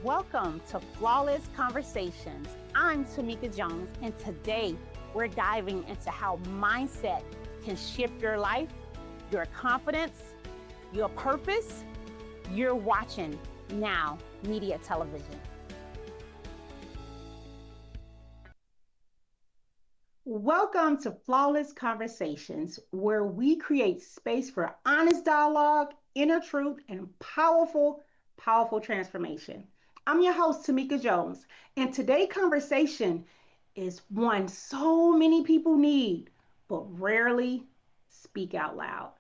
Welcome to Flawless Conversations. I'm Tomeka Jones, and today we're diving into how mindset can shift your life, your confidence, your purpose. You're watching Now Media Television. Welcome to Flawless Conversations, where we create space for honest dialogue, inner truth, and powerful transformation. I'm your host, Tomeka Jones, and today's conversation is one so many people need, but rarely speak out loud.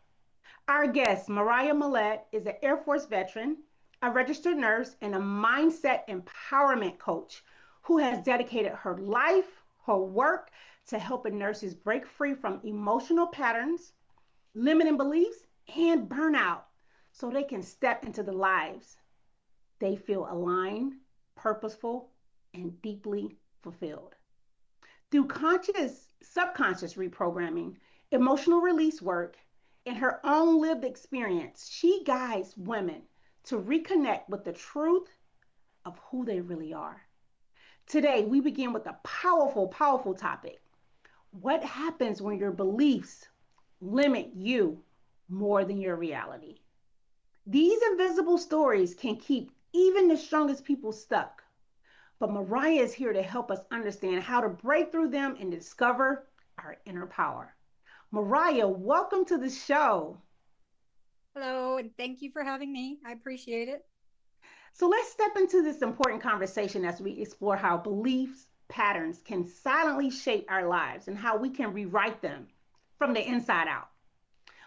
Our guest, Marya Molette, is an Air Force veteran, a registered nurse, and a mindset empowerment coach who has dedicated her life, her work to helping nurses break free from emotional patterns, limiting beliefs, and burnout so they can step into the lives they feel aligned, purposeful, and deeply fulfilled. Through conscious, subconscious reprogramming, emotional release work, and her own lived experience, she guides women to reconnect with the truth of who they really are. Today, we begin with a powerful topic. What happens when your beliefs limit you more than your reality? These invisible stories can keep even the strongest people stuck. But Marya is here to help us understand how to break through them and discover our inner power. Marya, welcome to the show. Hello, and thank you for having me. I appreciate it. So let's step into this important conversation as we explore how beliefs, patterns can silently shape our lives and how we can rewrite them from the inside out.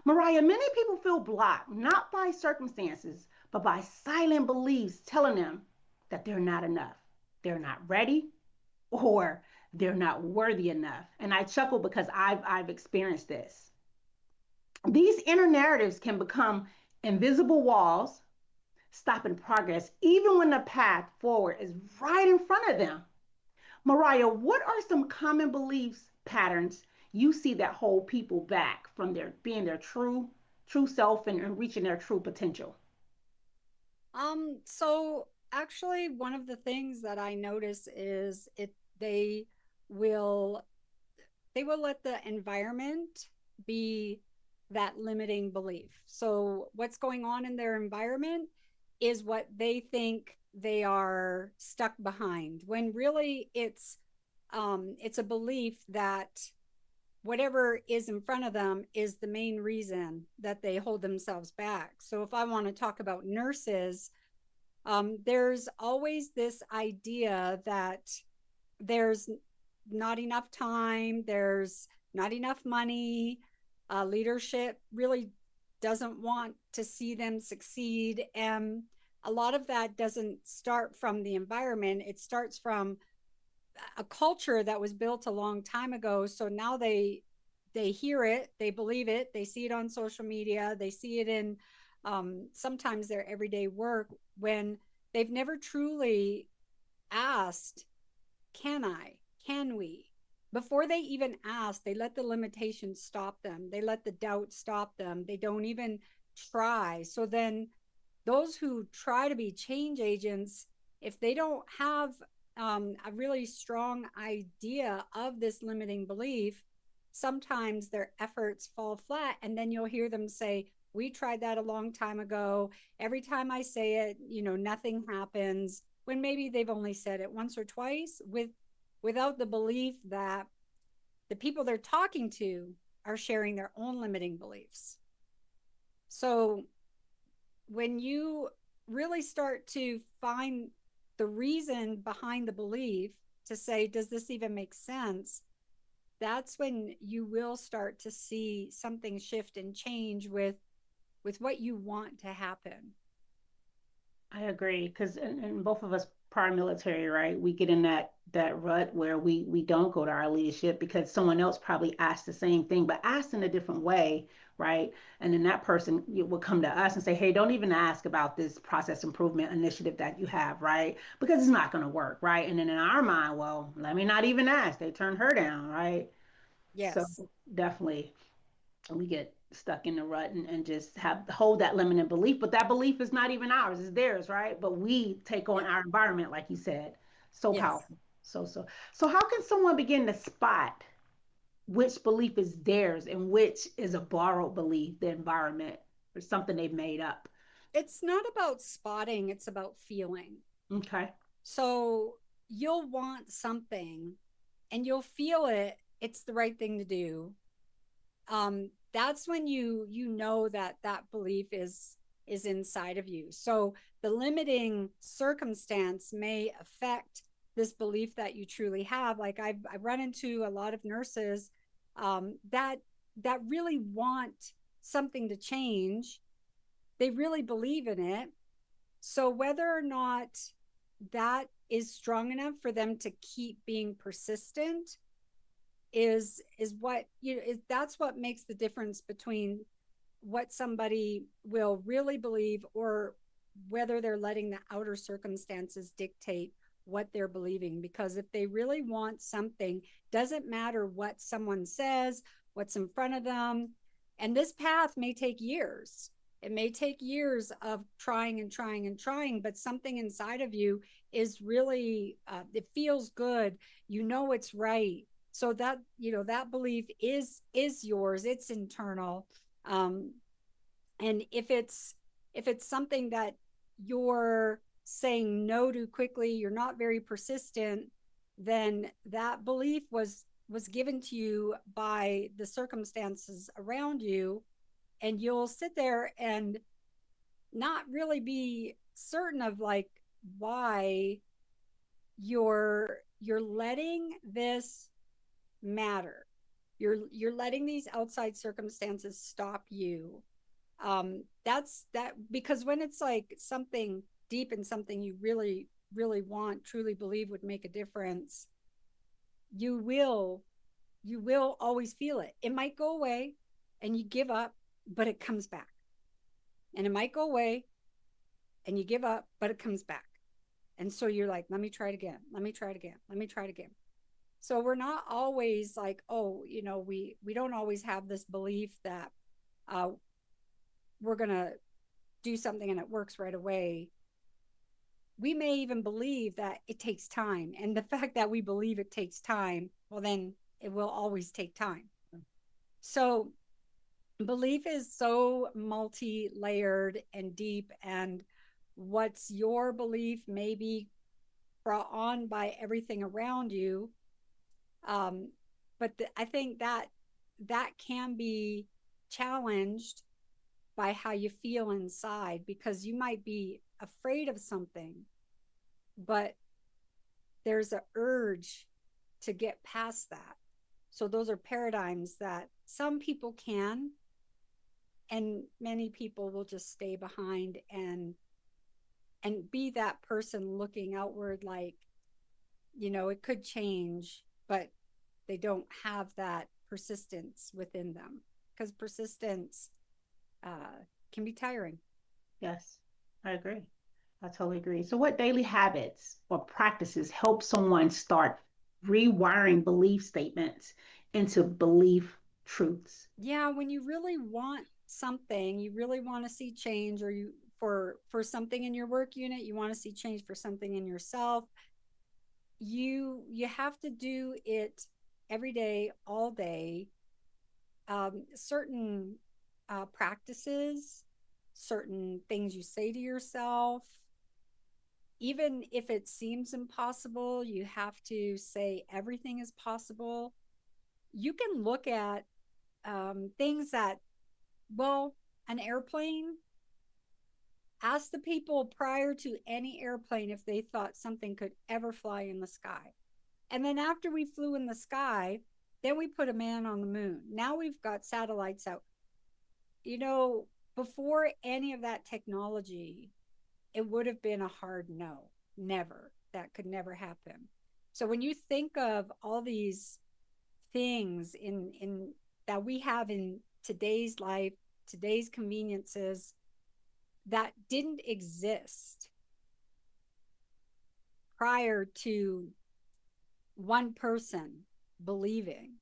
Marya, many people feel blocked not by circumstances, but by silent beliefs telling them that they're not enough, they're not ready, or they're not worthy enough. And I chuckle because I've experienced this. These inner narratives can become invisible walls, stopping progress even when the path forward is right in front of them. Marya, what are some common beliefs patterns you see that hold people back from their being their true self and reaching their true potential? So actually one of the things that I notice is will they will let the environment be that limiting belief. So what's going on in their environment is what they think they are stuck behind when really it's a belief that whatever is in front of them is the main reason that they hold themselves back. So, if I want to talk about nurses, there's always this idea that there's not enough time, there's not enough money. Leadership really doesn't want to see them succeed. And a lot of that doesn't start from the environment, it starts from a culture that was built a long time ago. So now they hear it, they believe it, they see it on social media, they see it in sometimes their everyday work when they've never truly asked, "Can I? Can we?" Before they even ask, they let the limitations stop them. They let the doubt stop them. They don't even try. So then those who try to be change agents, if they don't have a really strong idea of this limiting belief, sometimes their efforts fall flat. And then you'll hear them say, "We tried that a long time ago. Every time I say it, nothing happens." When maybe they've only said it once or twice without the belief that the people they're talking to are sharing their own limiting beliefs. So when you really start to find the reason behind the belief to say, does this even make sense? That's when you will start to see something shift and change with what you want to happen. I agree because and both of us prior military, right? We get in that rut where we don't go to our leadership because someone else probably asked the same thing, but asked in a different way, right? And then that person will come to us and say, "Hey, don't even ask about this process improvement initiative that you have, right? Because it's not going to work, right?" And then in our mind, well, let me not even ask. They turned her down, right? So Yes. definitely. we get stuck in the rut and just have hold that limiting belief, but that belief is not even ours, it's theirs, right? But we take on Yep. our environment, like you said. So Yes. powerful. So how can someone begin to spot which belief is theirs and which is a borrowed belief, the environment, or something they've made up? It's not about spotting, it's about feeling. Okay. So you'll want something and you'll feel it, it's the right thing to do. That's when you know that that belief is inside of you. So the limiting circumstance may affect this belief that you truly have. Like I've run into a lot of nurses that really want something to change. They really believe in it. So whether or not that is strong enough for them to keep being persistent is what you know is that's what makes the difference between what somebody will really believe or whether they're letting the outer circumstances dictate what they're believing. Because if they really want something, doesn't matter what someone says, what's in front of them. And this path may take years. It may take years of trying and trying and trying, but something inside of you is really it feels good, you know it's right. So that that belief is yours, it's internal. um and if it's something that you're saying no to quickly, you're not very persistent, then that belief was given to you by the circumstances around you, and you'll sit there and not really be certain of like why you're letting this matter. You're letting these outside circumstances stop you. That's that, because when it's like something deep and something you really want, truly believe would make a difference, you will you will always feel it. It might go away and you give up, but it comes back. And it might go away and you give up, but it comes back. And so you're like, let me try it again, let me try it again, let me try it again. So we're not always like, oh, we don't always have this belief that uh, we're gonna do something and it works right away. We may even believe that it takes time. And the fact that we believe it takes time, well, then it will always take time. So belief is so multi layered and deep. And what's your belief may be brought on by everything around you. Um, but I think that can be challenged by how you feel inside, because you might be afraid of something, but there's a urge to get past that. So those are paradigms that some people can, and many people will just stay behind and be that person looking outward like, it could change, but they don't have that persistence within them, because persistence uh, can be tiring. Yes, I agree. I totally agree. So, what daily habits or practices help someone start rewiring belief statements into belief truths? Yeah, when you really want something, you really want to see change, or you for something in your work unit, you want to see change for something in yourself, you have to do it every day, all day. Certain practices, certain things you say to yourself, even if it seems impossible, you have to say everything is possible. You can look at things that, well, an airplane. Ask the people prior to any airplane if they thought something could ever fly in the sky. And then after we flew in the sky, then we put a man on the moon. Now we've got satellites out. You know, before any of that technology, it would have been a hard no. Never. That could never happen. So when you think of all these things in that we have in today's life, today's conveniences that didn't exist prior to one person believing,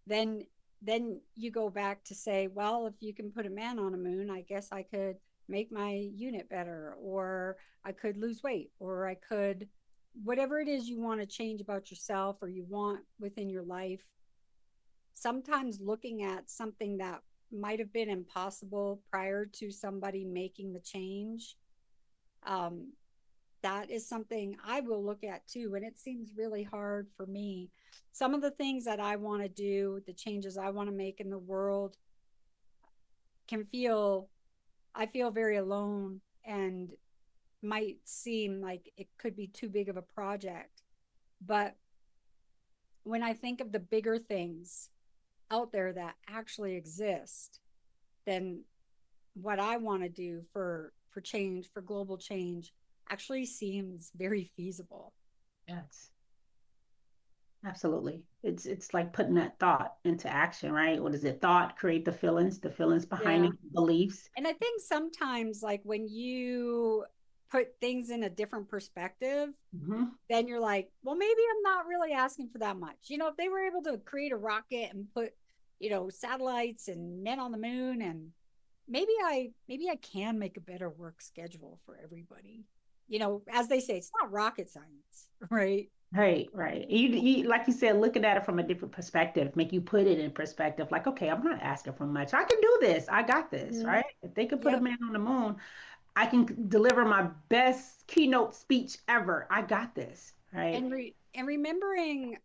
then then you go back to say, well, if you can put a man on a moon, I guess I could make my unit better, or I could lose weight, or I could, whatever it is you want to change about yourself or you want within your life. Sometimes looking at something that might have been impossible prior to somebody making the change, um, that is something I will look at too. And it seems really hard for me. Some of the things that I want to do, the changes I want to make in the world, can feel, I feel very alone and might seem like it could be too big of a project. But when I think of the bigger things out there that actually exist, then what I want to do for change, for global change, actually seems very feasible. Yes, absolutely. It's like putting that thought into action, right? What is it? Thought, create the feelings behind Yeah. it, beliefs. And I think sometimes, like when you put things in a different perspective, Hmm. then you're like, well, maybe I'm not really asking for that much. If they were able to create a rocket and put, satellites and men on the moon, and maybe I can make a better work schedule for everybody. As they say, it's not rocket science, right? Right, right. You, like you said, looking at it from a different perspective, make you put it in perspective. Like, okay, I'm not asking for much. I can do this. I got this, Mm-hmm. right? If they could put a Yep. man on the moon, I can deliver my best keynote speech ever. I got this, right? And remembering,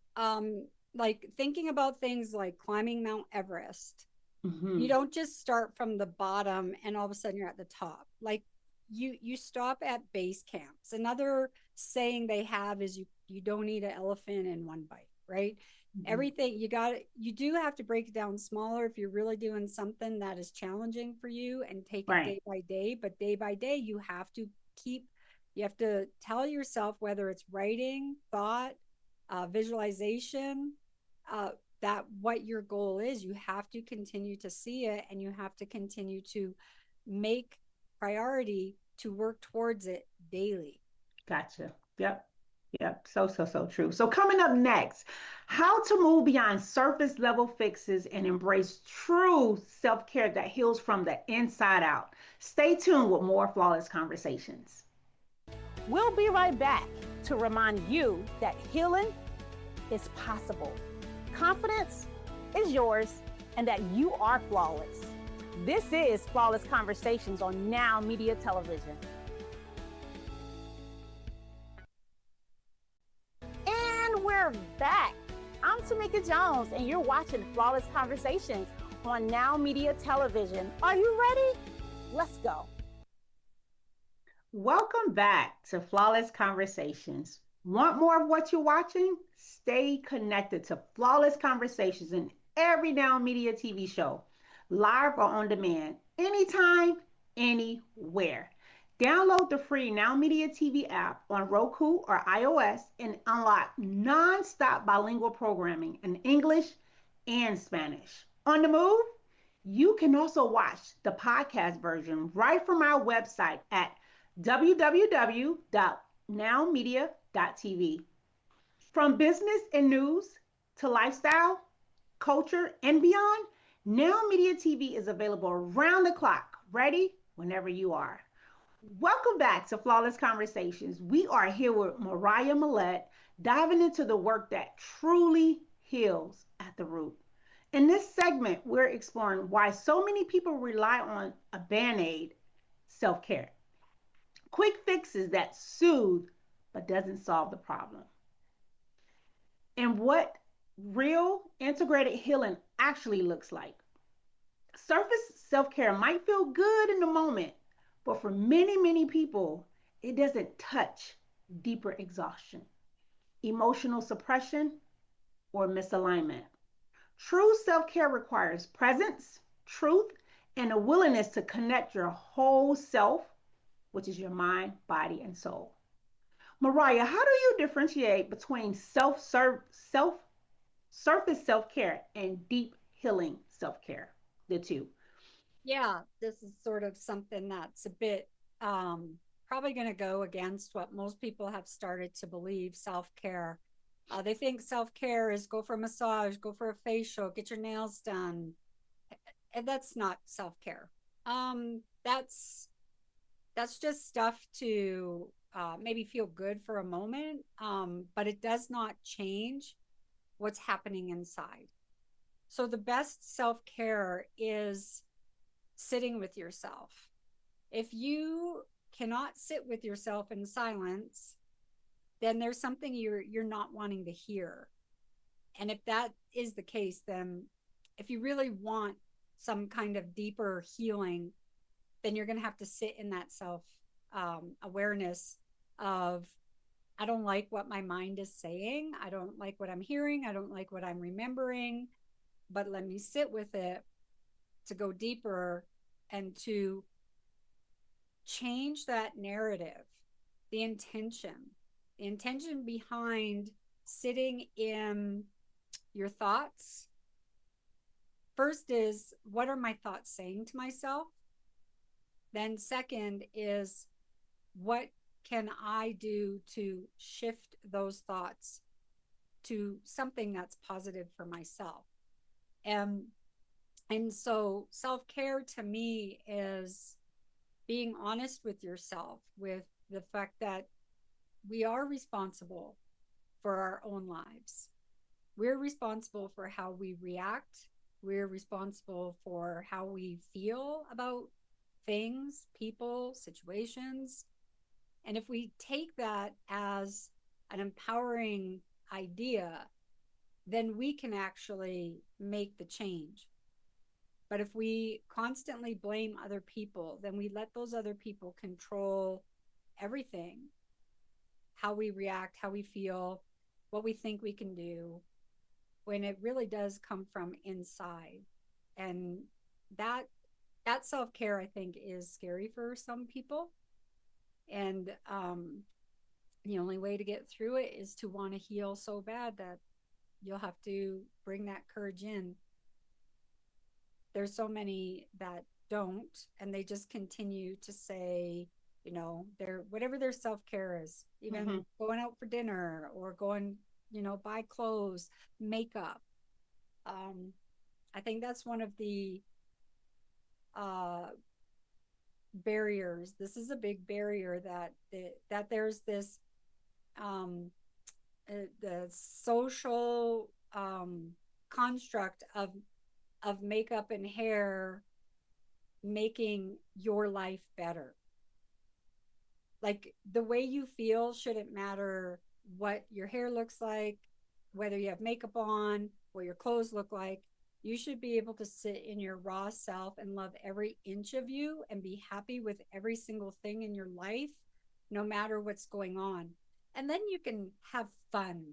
like thinking about things like climbing Mount Everest. You Hmm. don't just start from the bottom and all of a sudden you're at the top. Like you stop at base camps. Another saying they have is you don't eat an elephant in one bite, right? Hmm. Everything you do have to break it down smaller if you're really doing something that is challenging for you, and take it Right. day by day. But day by day keep you have to tell yourself, whether it's writing, thought, visualization, uh, that what your goal is, you have to continue to see it, and you have to continue to make priority to work towards it daily. Gotcha. Yep. Yep. So true. So coming up next, how to move beyond surface level fixes and embrace true self-care that heals from the inside out. Stay tuned with more flawless conversations. We'll be right back to remind you that healing is possible. Confidence is yours and that you are flawless. This is Flawless Conversations on Now Media Television. And we're back. I'm Tomeka Jones, and you're watching Flawless Conversations on Now Media Television. Are you ready? Let's go. Welcome back to Flawless Conversations. Want more of what you're watching? Stay connected to Flawless Conversations in every Now Media TV show, live or on demand, anytime, anywhere. Download the free Now Media TV app on Roku or iOS and unlock non-stop bilingual programming in English and Spanish. On the move? You can also watch the podcast version right from our website at www.nowmedia.tv. From business and news to lifestyle, culture, and beyond, Now Media TV is available around the clock, ready whenever you are. Welcome back to Flawless Conversations. We are here with Marya Molette, diving into the work that truly heals at the root. In this segment, we're exploring why so many people rely on a band aid self care, quick fixes that soothe but doesn't solve the problem, and what real integrated healing actually looks like. Surface self care might feel good in the moment, but for many people, it doesn't touch deeper exhaustion, emotional suppression, or misalignment. True self care requires presence, truth, and a willingness to connect your whole self, which is your mind, body, and soul. Mariah, how do you differentiate between self surface self care and deep healing self care? The two. Yeah, this is sort of something that's a bit, probably going to go against what most people have started to believe self care. They think self care is go for a massage, go for a facial, get your nails done, and that's not self care. That's just stuff to maybe feel good for a moment, but it does not change what's happening inside. So the best self care is sitting with yourself. If you cannot sit with yourself in silence, then there's something you're not wanting to hear. And if that is the case, then if you really want some kind of deeper healing, then you're going to have to sit in that self awareness of, I don't like what my mind is saying. I don't like what I'm hearing. I don't like what I'm remembering, but let me sit with it to go deeper and to change that narrative, the intention, the intention behind sitting in your thoughts. First is, what are my thoughts saying to myself? Then, second is, what can I do to shift those thoughts to something that's positive for myself? And and so self-care to me is being honest with yourself, with the fact that we are responsible for our own lives. We're responsible for how we react. We're responsible for how we feel about things, people, situations. And if we take that as an empowering idea, then we can actually make the change. But if we constantly blame other people, then we let those other people control everything, how we react, how we feel, what we think we can do, when it really does come from inside. And that that self-care, I think, is scary for some people. And the only way to get through it is to want to heal so bad that you'll have to bring that courage in. There's so many that don't, and they just continue to say, their whatever their self-care is, Mm-hmm. even going out for dinner or going, buy clothes, makeup. um I think that's one of the uh barriers. This is a big barrier, that there's this um the social construct of makeup and hair making your life better. Like, the way you feel shouldn't matter what your hair looks like, whether you have makeup on, what your clothes look like. You should be able to sit in your raw self and love every inch of you and be happy with every single thing in your life, no matter what's going on. And then you can have fun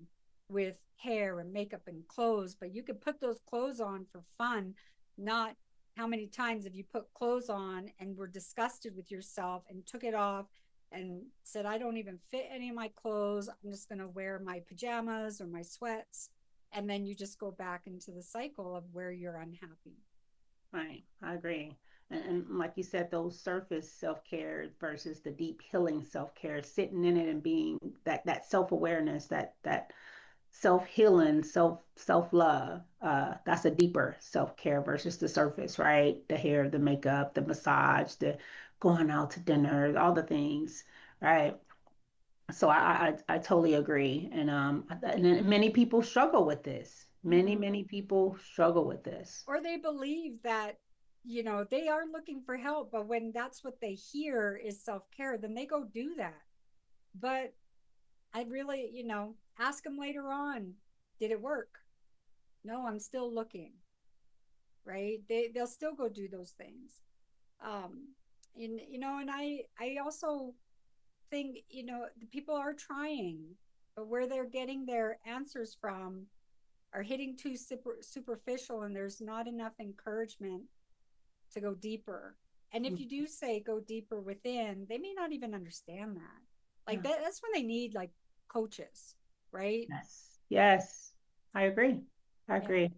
with hair and makeup and clothes, but you can put those clothes on for fun, not how many times have you put clothes on and were disgusted with yourself and took it off and said, I don't even fit any of my clothes. I'm just going to wear my pajamas or my sweats. And then you just go back into the cycle of where you're unhappy. Right, I agree. And like you said, those surface self care versus the deep healing self care, sitting in it and being that self awareness, that self healing, self love. That's a deeper self care versus the surface, right? The hair, the makeup, the massage, the going out to dinner, all the things, right? So I totally agree, and many people struggle with this. Mm-hmm. Many people struggle with this. Or they believe that, they are looking for help, but when that's what they hear is self care, then they go do that. But I really, ask them later on, did it work? No, I'm still looking, right? They'll still go do those things. Um, and I also think, the people are trying, but where they're getting their answers from are hitting too superficial, and there's not enough encouragement to go deeper. And if you do say go deeper within, they may not even understand that. Like Yeah. that's when they need like coaches, right? Yes. Yes. I agree. I Yeah. agree.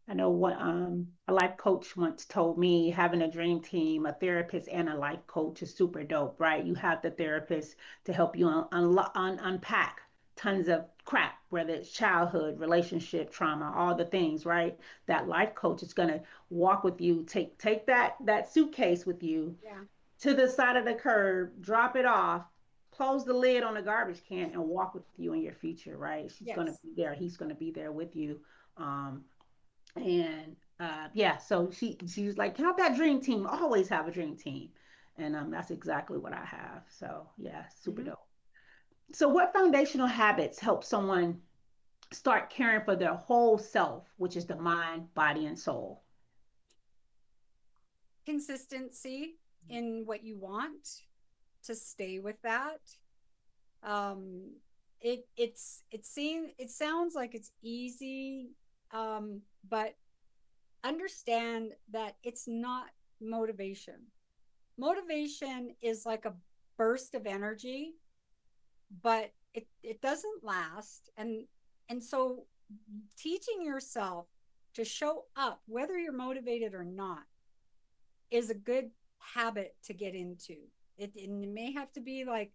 I know what a life coach once told me, having a dream team, a therapist and a life coach is super dope, right? You have the therapist to help you unpack tons of crap, whether it's childhood, relationship trauma, all the things, right? That life coach is gonna walk with you, take that suitcase with you Yeah. to the side of the curb, drop it off, close the lid on the garbage can, and walk with you in your future, right? She's gonna Yes. be there. He's gonna be there with you. And yeah, so she's like, have that dream team. Always have a dream team, and that's exactly what I have. So yeah, super Mm-hmm. dope. So what foundational habits help someone start caring for their whole self, which is the mind, body, and soul? Consistency in what you want, to stay with that. Um, it sounds like it's easy, but understand that it's not motivation. Motivation is like a burst of energy, but it doesn't last. And so teaching yourself to show up whether you're motivated or not is a good habit to get into. And it may have to be like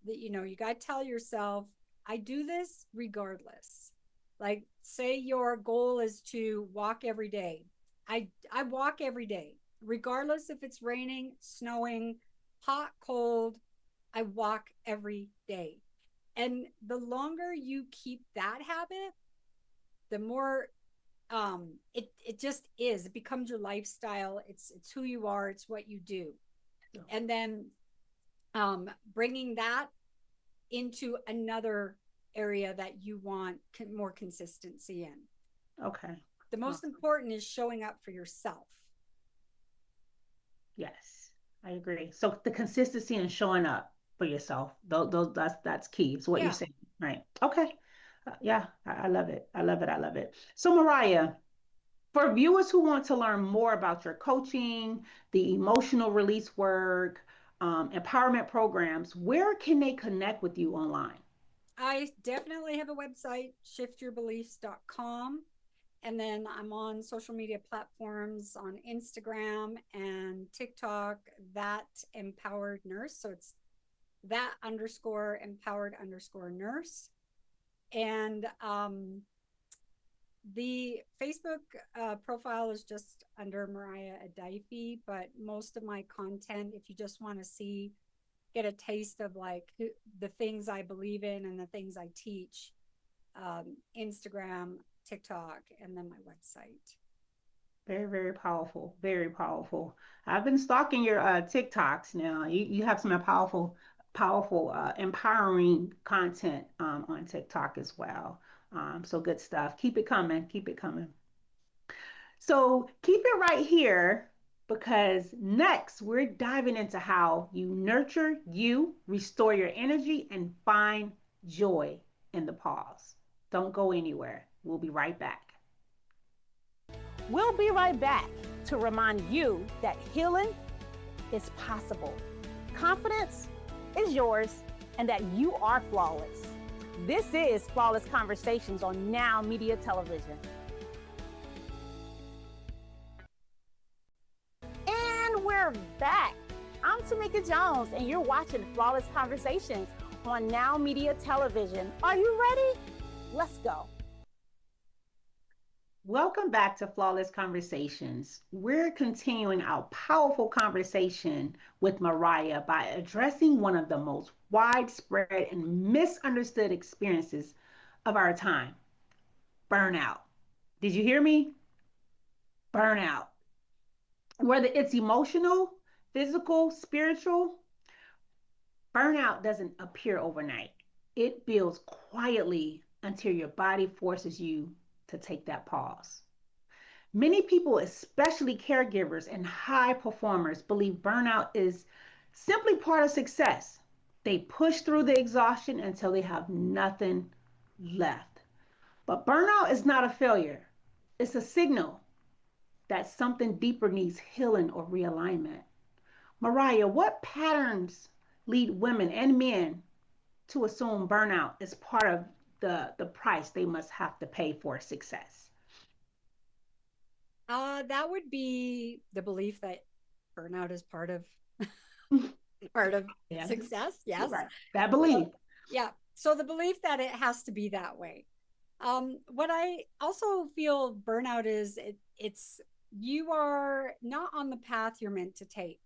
that, you got to tell yourself, I do this regardless. Like, say your goal is to walk every day. I walk every day, regardless if it's raining, snowing, hot, cold. I walk every day. And the longer you keep that habit, the more it just is. It becomes your lifestyle. It's who you are. It's what you do. And then bringing that into another area that you want more consistency in. Okay. The most Awesome. important is showing up for yourself. Yes, I agree. So the consistency and showing up for yourself, those that's key. It's what you're Yeah, saying, right? Okay. Yeah, I love it. I love it. I love it. So Mariah, for viewers who want to learn more about your coaching, the emotional release work, empowerment programs, where can they connect with you online? I definitely have a website, shiftyourbeliefs.com. And then I'm on social media platforms on Instagram and TikTok, that empowered nurse. So it's that underscore empowered underscore nurse. And the Facebook profile is just under Marya Adaifi, but most of my content, if you just want to see, get a taste of like the things I believe in and the things I teach, Instagram, TikTok, and then my website. Very, very powerful. Very powerful. I've been stalking your TikToks now. You have some powerful, empowering content on TikTok as well. So good stuff. Keep it coming. Keep it coming. So keep it right here because next we're diving into how you nurture you, restore your energy, and find joy in the pause. Don't go anywhere. We'll be right back. We'll be right back to remind you that healing is possible. Confidence is yours and that you are flawless. This is Flawless Conversations on Now Media Television. And we're back. I'm Tomeka Jones, and you're watching Flawless Conversations on Now Media Television. Are you ready? Let's go. Welcome back to Flawless Conversations. We're continuing our powerful conversation with Mariah by addressing one of the most widespread and misunderstood experiences of our time, burnout. Did you hear me? Burnout. Whether it's emotional, physical, spiritual, burnout doesn't appear overnight. It builds quietly until your body forces you to take that pause. Many people, especially caregivers and high performers, believe burnout is simply part of success. They push through the exhaustion until they have nothing left. But burnout is not a failure, it's a signal that something deeper needs healing or realignment. Mariah, what patterns lead women and men to assume burnout is part of the price they must have to pay for success? That would be the belief that burnout is part of part of Yes, success. Yes. right. That So belief. yeah. So the belief that it has to be that way. What I also feel burnout is it's you are not on the path you're meant to take,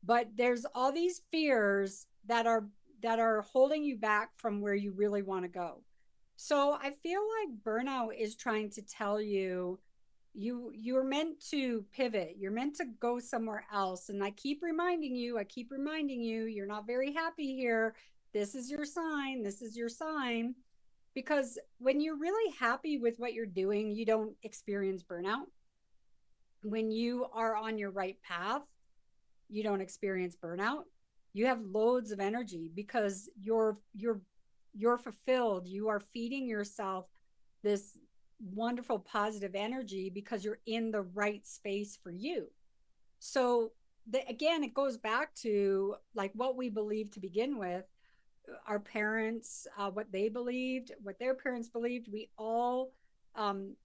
but there's all these fears that are holding you back from where you really want to go. So I feel like burnout is trying to tell you you're meant to pivot, you're meant to go somewhere else, and I keep reminding you you're not very happy here. This is your sign, this is your sign. Because when you're really happy with what you're doing, you don't experience burnout. When you are on your right path, you don't experience burnout. You have loads of energy because you're fulfilled. You are feeding yourself this wonderful positive energy because you're in the right space for you. So again, it goes back to like what we believe to begin with. Our parents, what they believed, what their parents believed, we all um,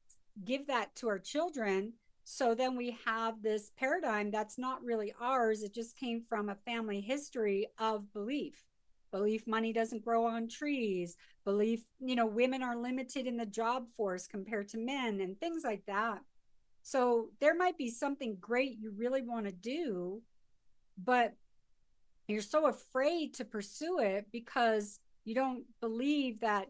give that to our children. So then we have this paradigm that's not really ours. It just came from a family history of belief money doesn't grow on trees, belief, women are limited in the job force compared to men, and things like that. So there might be something great you really want to do, but you're so afraid to pursue it because you don't believe that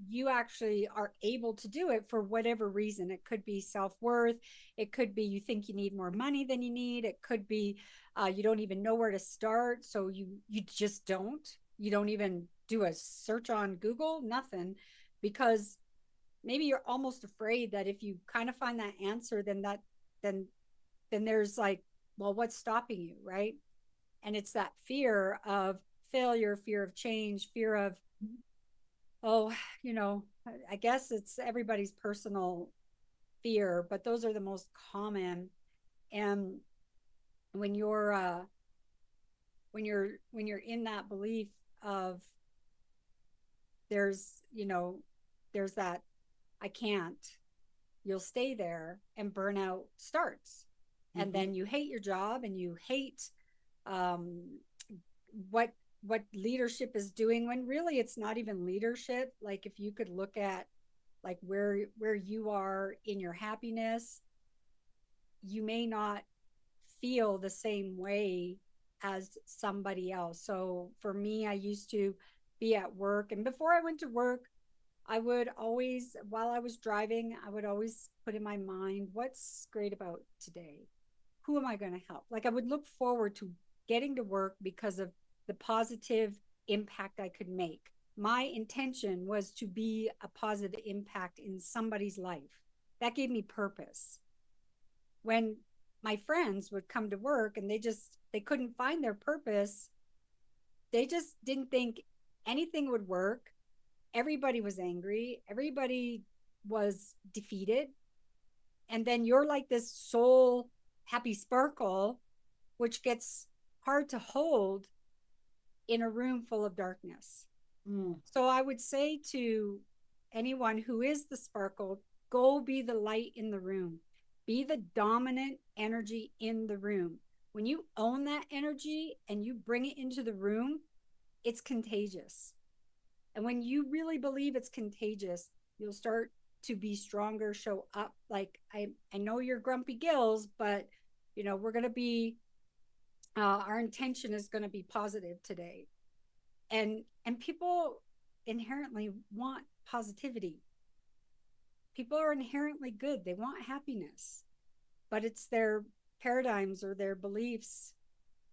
you actually are able to do it for whatever reason. It could be self-worth, it could be you think you need more money than you need, it could be you don't even know where to start, so you just don't even do a search on Google, nothing, because maybe you're almost afraid that if you kind of find that answer, then then there's like, well, what's stopping you, right? And it's that fear of failure, fear of change, fear of, oh, you know I guess it's everybody's personal fear, but those are the most common. And when you're in that belief of there's there's that I can't, you'll stay there and burnout starts. And Mm-hmm. then you hate your job and you hate um, what leadership is doing, when really it's not even leadership. Like if you could look at like where you are in your happiness, you may not feel the same way as somebody else. So for me, I used to be at work, and before I went to work, I would always, while I was driving, I would always put in my mind, what's great about today? Who am I going to help? Like I would look forward to getting to work because of the positive impact I could make. My intention was to be a positive impact in somebody's life. That gave me purpose. When my friends would come to work and they couldn't find their purpose, they just didn't think anything would work. Everybody was angry, everybody was defeated, and then you're like this soul happy sparkle, which gets hard to hold in a room full of darkness. Mm. So I would say to anyone who is the sparkle, go be the light in the room, be the dominant energy in the room. When you own that energy and you bring it into the room, it's contagious. And when you really believe it's contagious, you'll start to be stronger, show up. Like I know you're grumpy gills, but we're going to be our intention is going to be positive today. And people inherently want positivity. People are inherently good. They want happiness, but it's their paradigms or their beliefs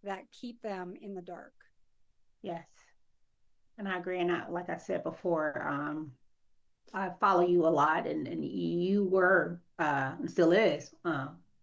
that keep them in the dark. Yes, and I agree. And like I said before, I follow you a lot, and you were and still is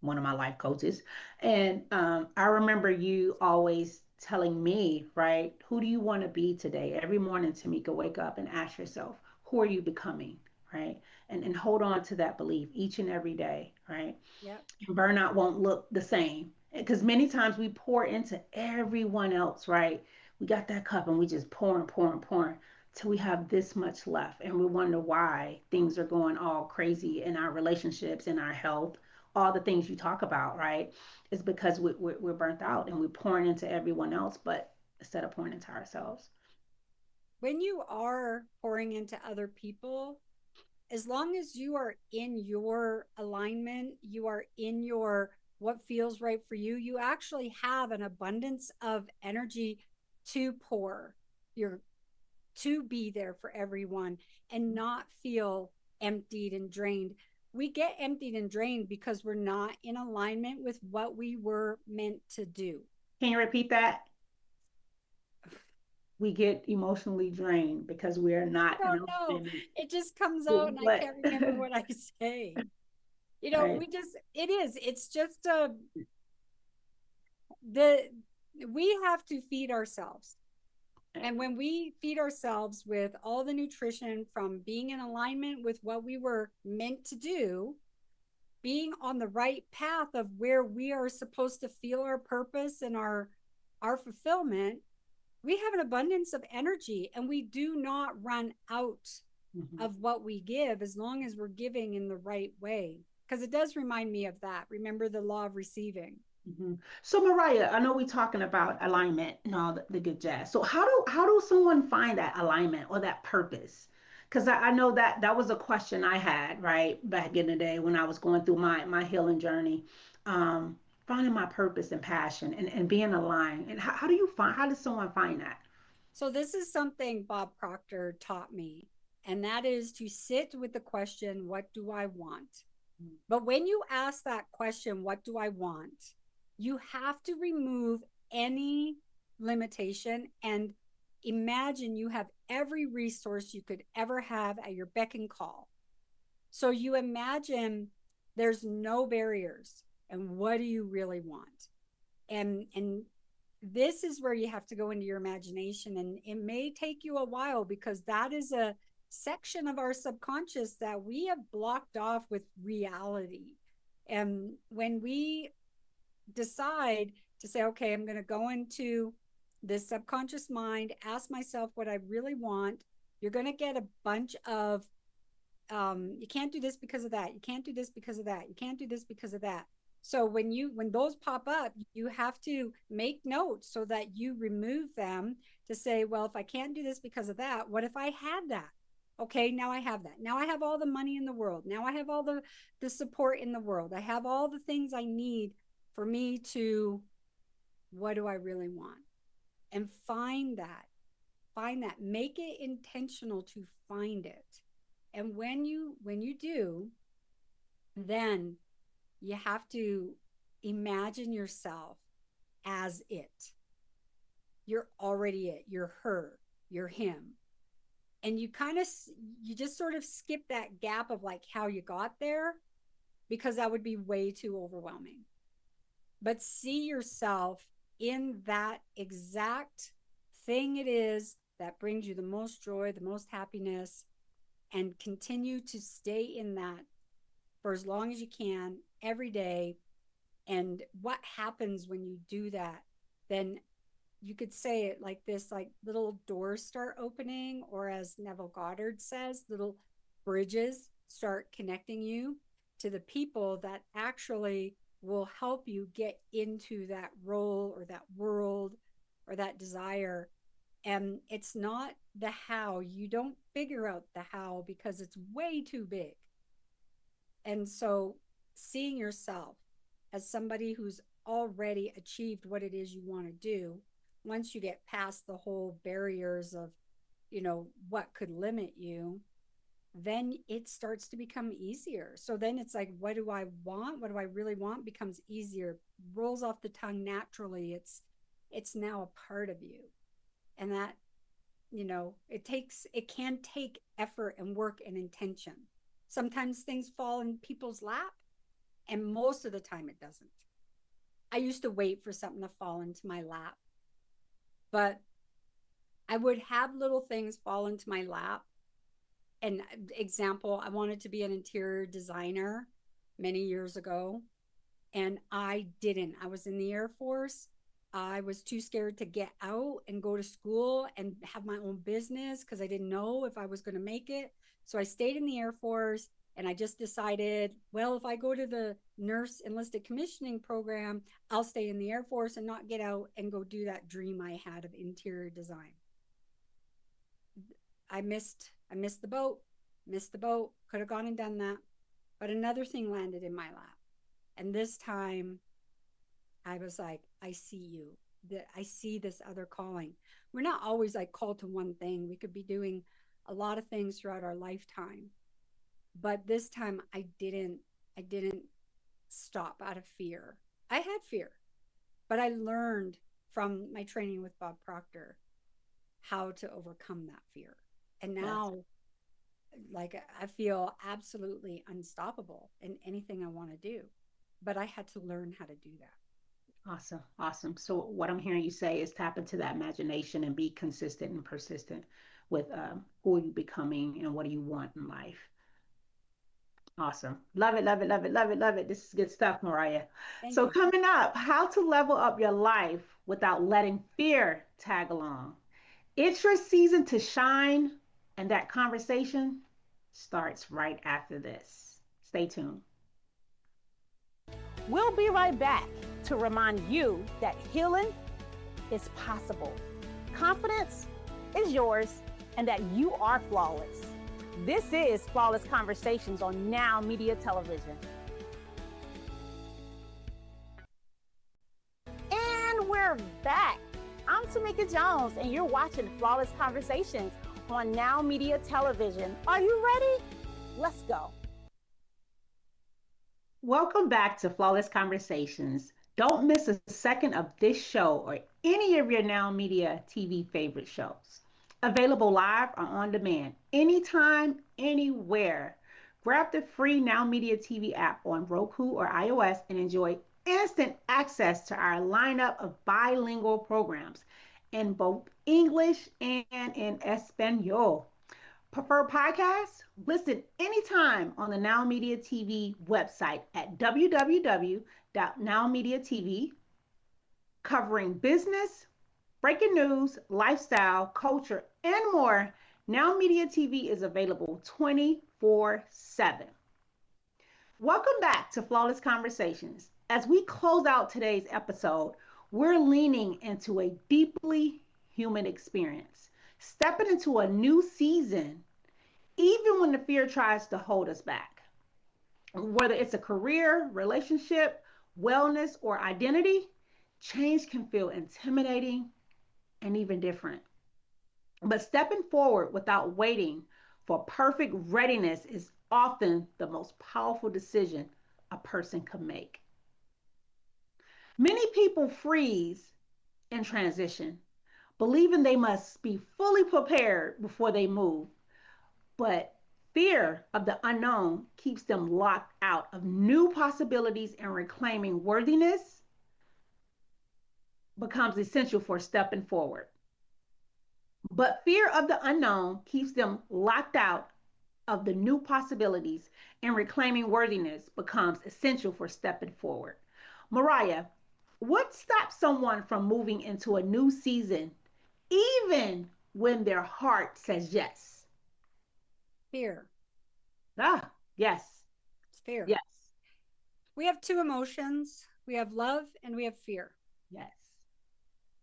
one of my life coaches. And I remember you always telling me, right, who do you want to be today? Every morning, Tamika, wake up and ask yourself, who are you becoming, right? And hold on to that belief each and every day, right? Yep. And burnout won't look the same because many times we pour into everyone else, right? We got that cup and we just pouring, pouring, pouring till we have this much left, and we wonder why things are going all crazy in our relationships, in our health, all the things you talk about, right? It's because we're burnt out and we're pouring into everyone else, but instead of pouring into ourselves. when you are pouring into other people, as long as you are in your alignment, you are in your what feels right for you, you actually have an abundance of energy to pour your to be there for everyone and not feel emptied and drained. We get emptied and drained because we're not in alignment with what we were meant to do. Can you repeat that? We get emotionally drained because we're I not in don't know. alignment It just comes out with and I what, can't remember what I say. right? We just, it's just the, we have to feed ourselves. And when we feed ourselves with all the nutrition from being in alignment with what we were meant to do, being on the right path of where we are supposed to feel our purpose and our fulfillment, we have an abundance of energy and we do not run out Mhm. of what we give as long as we're giving in the right way. Because it does remind me of that. Remember the law of receiving. Mhm. So Mariah, I know we're talking about alignment and all the good jazz. So how do someone find that alignment or that purpose? Because I know that that was a question I had right back in the day when I was going through my healing journey, finding my purpose and passion and being aligned. And how do you find how does someone find that? So, this is something Bob Proctor taught me, and that is to sit with the question, what do I want? But when you ask that question, what do I want? You have to remove any limitation and imagine you have every resource you could ever have at your beck and call. So you imagine there's no barriers. And what do you really want? And this is where you have to go into your imagination, and it may take you a while because that is a section of our subconscious that we have blocked off with reality. And when we decide to say, okay, I'm going to go into this subconscious mind, ask myself what I really want, you're going to get a bunch of you can't do this because of that, you can't do this because of that, you can't do this because of that. So when those pop up, you have to make notes so that you remove them, to say, well, if I can't do this because of that, what if I had that? Okay, now I have that. Now I have all the money in the world. Now I have all the support in the world. I have all the things I need for me to, what do I really want? And find that, make it intentional to find it. And when you do, then you have to imagine yourself as it. You're already it. You're her. You're him. And you just sort of skip that gap of like how you got there, because that would be way too overwhelming. But see yourself in that exact thing it is that brings you the most joy, the most happiness, and continue to stay in that for as long as you can every day. And what happens when you do that? Then you could say it like this, like little doors start opening, or as Neville Goddard says, little bridges start connecting you to the people that actually will help you get into that role or that world or that desire. And it's not the how. You don't figure out the how because it's way too big. And so seeing yourself as somebody who's already achieved what it is you want to do, once you get past the whole barriers of, what could limit you, then it starts to become easier. So then it's like, what do I want? What do I really want? Becomes easier, rolls off the tongue naturally. It's now a part of you. And that, it can take effort and work and intention. Sometimes things fall in people's lap, and most of the time it doesn't. I used to wait for something to fall into my lap, but I would have little things fall into my lap. An example, I wanted to be an interior designer many years ago, and I didn't. I was in the Air Force. I was too scared to get out and go to school and have my own business because I didn't know if I was going to make it. So I stayed in the Air Force, and I just decided, well, if I go to the nurse enlisted commissioning program, I'll stay in the Air Force and not get out and go do that dream I had of interior design. I missed the boat, could have gone and done that. But another thing landed in my lap. And this time I was like, I see you. That I see this other calling. We're not always like called to one thing. We could be doing a lot of things throughout our lifetime. But this time I didn't stop out of fear. I had fear, but I learned from my training with Bob Proctor how to overcome that fear. And Yes. now, like, I feel absolutely unstoppable in anything I want to do. But I had to learn how to do that. Awesome. Awesome. So what I'm hearing you say is tap into that imagination and be consistent and persistent with who are you becoming and what do you want in life. Awesome. Love it, love it, love it, love it, love it. This is good stuff, Mariah. Thank So you. coming up, how to level up your life without letting fear tag along. It's your season to shine, and that conversation starts right after this. Stay tuned. We'll be right back to remind you that healing is possible. Confidence is yours, and that you are flawless. This is Flawless Conversations on Now Media Television. And we're back. I'm Tomeka Jones, and you're watching Flawless Conversations on Now Media Television. Are you ready? Let's go. Welcome back to Flawless Conversations. Don't miss a second of this show or any of your Now Media TV favorite shows. Available live or on demand, anytime, anywhere. Grab the free Now Media TV app on Roku or iOS and enjoy instant access to our lineup of bilingual programs in both English and in Espanol. Prefer podcasts? Listen anytime on the Now Media TV website at www.nowmediatv, covering business, breaking news, lifestyle, culture, and more. Now Media TV is available 24/7. Welcome back to Flawless Conversations. As we close out today's episode, we're leaning into a deeply human experience, stepping into a new season even when the fear tries to hold us back. Whether it's a career, relationship, wellness, or identity, change can feel intimidating and even different. But stepping forward without waiting for perfect readiness is often the most powerful decision a person can make. Many people freeze in transition, believing they must be fully prepared before they move. But fear of the unknown keeps them locked out of new possibilities, and reclaiming worthiness becomes essential for stepping forward. But fear of the unknown keeps them locked out of the new possibilities, and reclaiming worthiness becomes essential for stepping forward. Mariah, what stops someone from moving into a new season even when their heart says yes? Fear. Ah, yes, It's fear. yes, We have two emotions. We have love and we have fear. yes.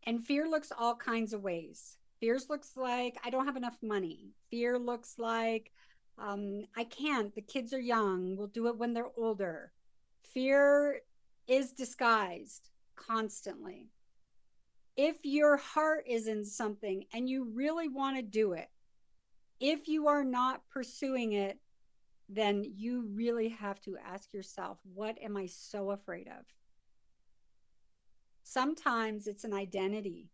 And fear looks all kinds of ways. Fears looks like I don't have enough money. Fear looks like I can't. The kids are young. We'll do it when they're older. Fear is disguised constantly. If your heart is in something and you really want to do it, if you are not pursuing it, then you really have to ask yourself, what am I so afraid of? Sometimes it's an identity.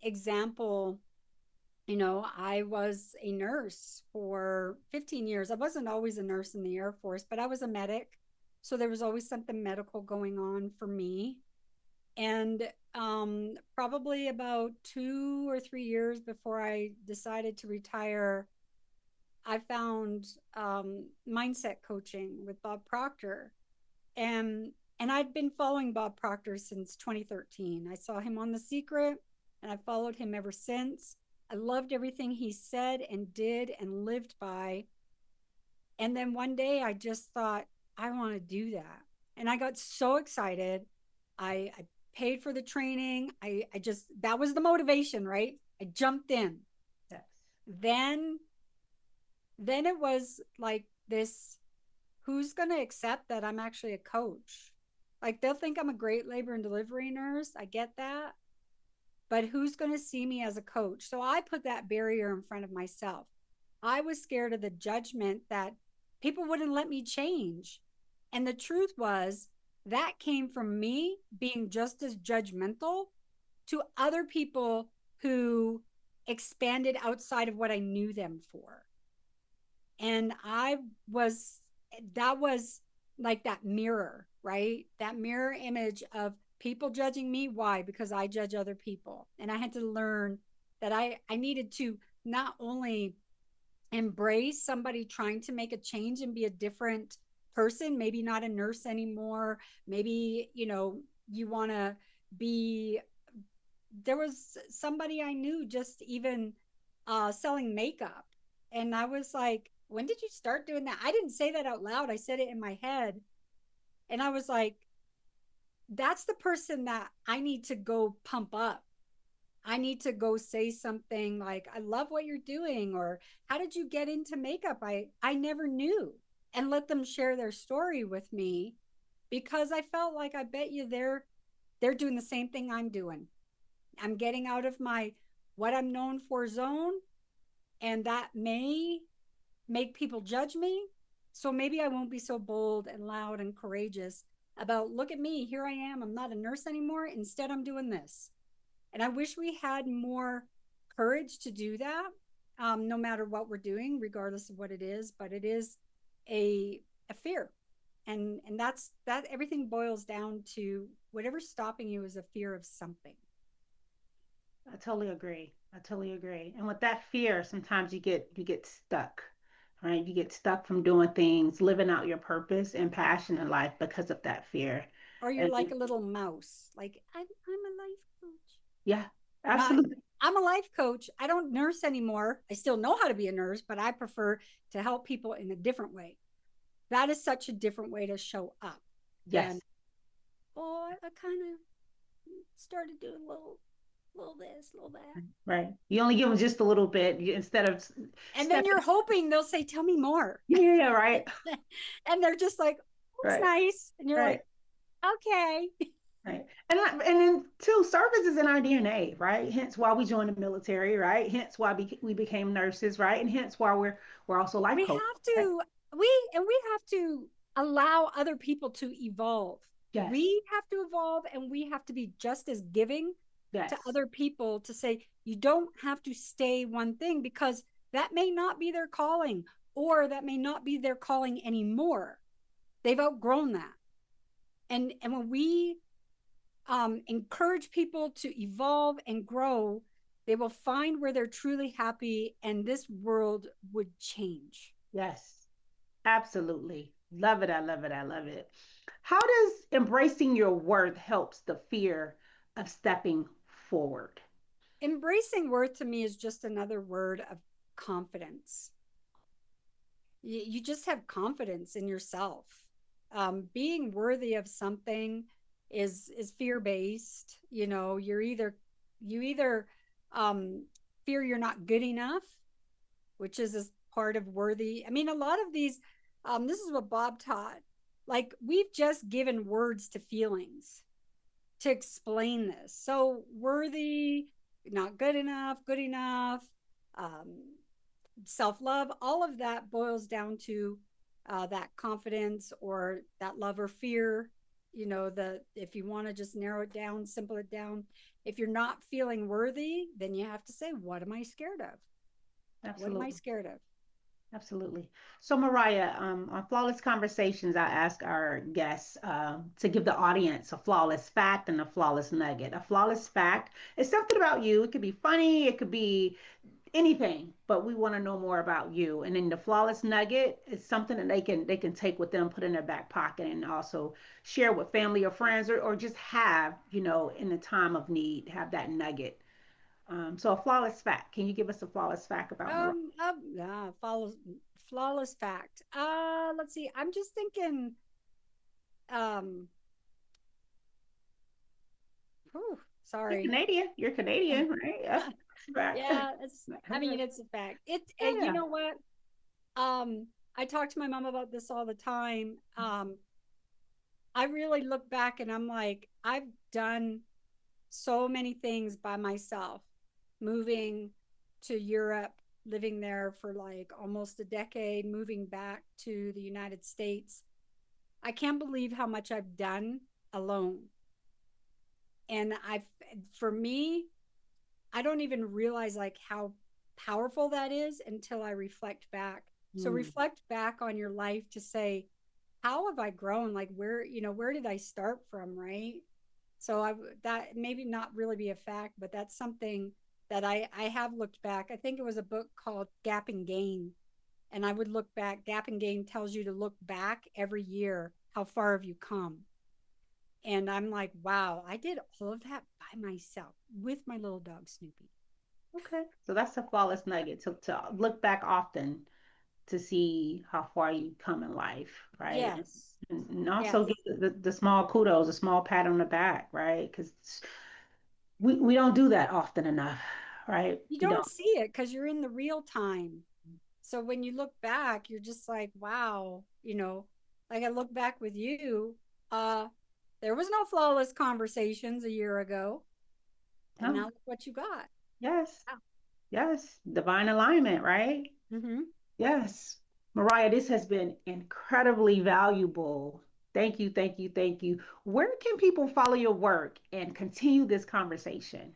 Example, I was a nurse for 15 years. I wasn't always a nurse in the Air Force, but I was a medic. So there was always something medical going on for me. And probably about 2 or 3 years before I decided to retire, I found mindset coaching with Bob Proctor. And I'd been following Bob Proctor since 2013. I saw him on The Secret, and I followed him ever since. I loved everything he said and did and lived by. And then one day I just thought, I want to do that. And I got so excited. I paid for the training. I just, that was the motivation, right? I jumped in. then it was like this, who's going to accept that I'm actually a coach? Like, they'll think I'm a great labor and delivery nurse. I get that. But who's going to see me as a coach? So I put that barrier in front of myself. I was scared of the judgment that people wouldn't let me change. And the truth was, that came from me being just as judgmental to other people who expanded outside of what I knew them for. And that was like that mirror, right? That mirror image of people judging me. Why? Because I judge other people. And I had to learn that I needed to not only embrace somebody trying to make a change and be a different person, maybe not a nurse anymore, maybe, you want to be. There was somebody I knew just even selling makeup, and I was like, when did you start doing that? I didn't say that out loud, I said it in my head. And I was like, that's the person that I need to go pump up. I need to go say something like, I love what you're doing, or how did you get into makeup? I never knew. And let them share their story with me, because I felt like, I bet you they're doing the same thing I'm doing. I'm getting out of my what I'm known for zone, and that may make people judge me. So maybe I won't be so bold and loud and courageous about, look at me, here I am, I'm not a nurse anymore. Instead, I'm doing this. And I wish we had more courage to do that, no matter what we're doing, regardless of what it is. But it is a fear. And that everything boils down to whatever's stopping you is a fear of something. I totally agree. I totally agree. And with that fear, sometimes you get stuck, right? You get stuck from doing things, living out your purpose and passion in life because of that fear. Or you're And like a little mouse, like, I'm a life coach. yeah, Not, absolutely. I'm a life coach. I don't nurse anymore. I still know how to be a nurse, but I prefer to help people in a different way. That is such a different way to show up than, Yes, oh, I kind of started doing little this, little that. right. You only give them just a little bit instead of And then stepping. you're hoping they'll say, tell me more. Yeah, yeah, right, And they're just like, that's right, nice. And you're right. like, okay. Right. And then too, service is in our DNA, right? Hence why we joined the military, right? Hence why we became nurses, right? And hence why we're also life we coaches, have right? to we have to allow other people to evolve. Yes. We have to evolve, and we have to be just as giving to Yes. other people, to say, you don't have to stay one thing, because that may not be their calling, or that may not be their calling anymore. They've outgrown that. And when we encourage people to evolve and grow, they will find where they're truly happy, and this world would change. Yes. Absolutely. Love it. I love it. I love it. How does embracing your worth helps the fear of stepping forward? Embracing worth to me is just another word of confidence. You just have confidence in yourself. Being worthy of something is fear based. You either um, fear you're not good enough, which is a part of worthy. I mean, a lot of these, this is what Bob taught. Like, we've just given words to feelings to explain this. So worthy, not good enough, um, self love, all of that boils down to that confidence, or that love or fear. If you want to just narrow it down, simple it down, if you're not feeling worthy, then you have to say, what am I scared of? What am I Absolutely. scared of? Absolutely. So, Mariah, on Flawless Conversations, I ask our guests to give the audience a flawless fact and a flawless nugget. A flawless fact is something about you. It could be funny, it could be anything, but we want to know more about you. And then the flawless nugget is something that they can take with them, put in their back pocket, and also share with family or friends, or just have, in the time of need, have that nugget. So a flawless fact. Can you give us a flawless fact about Mariah? Follows flawless fact. Let's see. I'm just thinking. Um, You're Sorry. Canadian. You're Canadian, right? Yeah. Right. Yeah, I mean, it's a fact. You Yeah. know what? I talk to my mom about this all the time. I really look back and I'm like, I've done so many things by myself, moving to Europe, living there for like almost a decade, moving back to the United States. I can't believe how much I've done alone. And for me, I don't even realize like how powerful that is until I reflect back. So Mm. reflect back on your life to say, how have I grown? Like where did I start from, right? So that maybe not really be a fact, but that's something that I have looked back. I think it was a book called Gap and Gain. And I would look back. Gap and Gain tells you to look back every year. How far have you come? And I'm like, wow, I did all of that by myself with my little dog Snoopy. Okay. So that's a flawless nugget to look back often to see how far you come in life, right? Yes. And also Yes. get the small kudos, a small pat on the back, right? Because we don't do that often enough, right? You We don't don't. see it because you're in the real time. So when you look back, you're just like, wow, like I look back with you, uh, there was no flawless conversations a year ago. And now No. look what you got. Yes. Wow. Yes. Divine alignment, right? Mm-hmm. Yes. Mariah, this has been incredibly valuable. Thank you, thank you, thank you. Where can people follow your work and continue this conversation?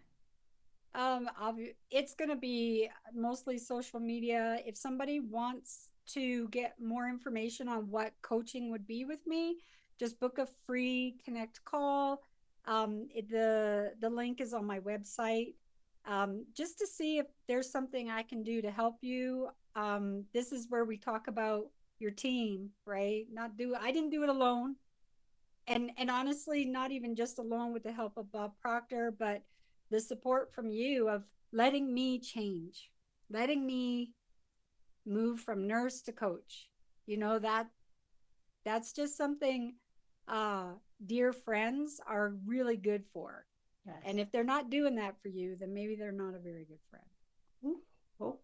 It's going to be mostly social media. If somebody wants to get more information on what coaching would be with me, just book a free connect call. The link is on my website. Just to see if there's something I can do to help you. This is where we talk about your team, right? Not do I didn't do it alone, and honestly not even just alone with the help of Bob Proctor, but the support from you of letting me change, letting me move from nurse to coach. That's just something uh dear friends are really good for. And Yes. if they're not doing that for you, then maybe they're not a very good friend. Ooh, oh,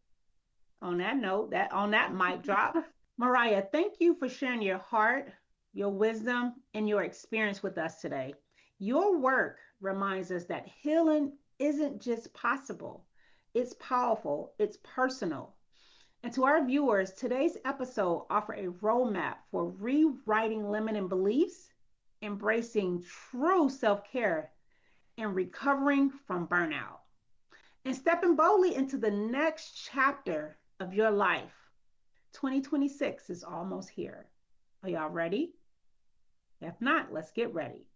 on that note, that on that mic drop, Mariah, thank you for sharing your heart, your wisdom, and your experience with us today. Your work reminds us that healing isn't just possible, it's powerful, it's personal. And to our viewers, today's episode offers a roadmap for rewriting limiting beliefs, embracing true self-care, and recovering from burnout, and stepping boldly into the next chapter of your life. 2026 is almost here. Are y'all ready? If not, let's get ready.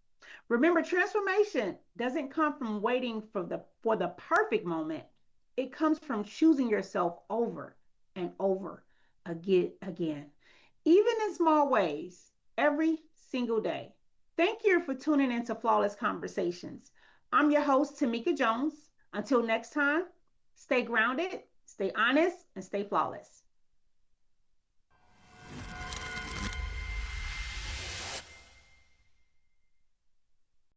Remember, transformation doesn't come from waiting for the perfect moment. It comes from choosing yourself over and over again, even in small ways, every single day. Thank you for tuning into Flawless Conversations. I'm your host, Tomeka Jones. Until next time, stay grounded, stay honest, and stay flawless.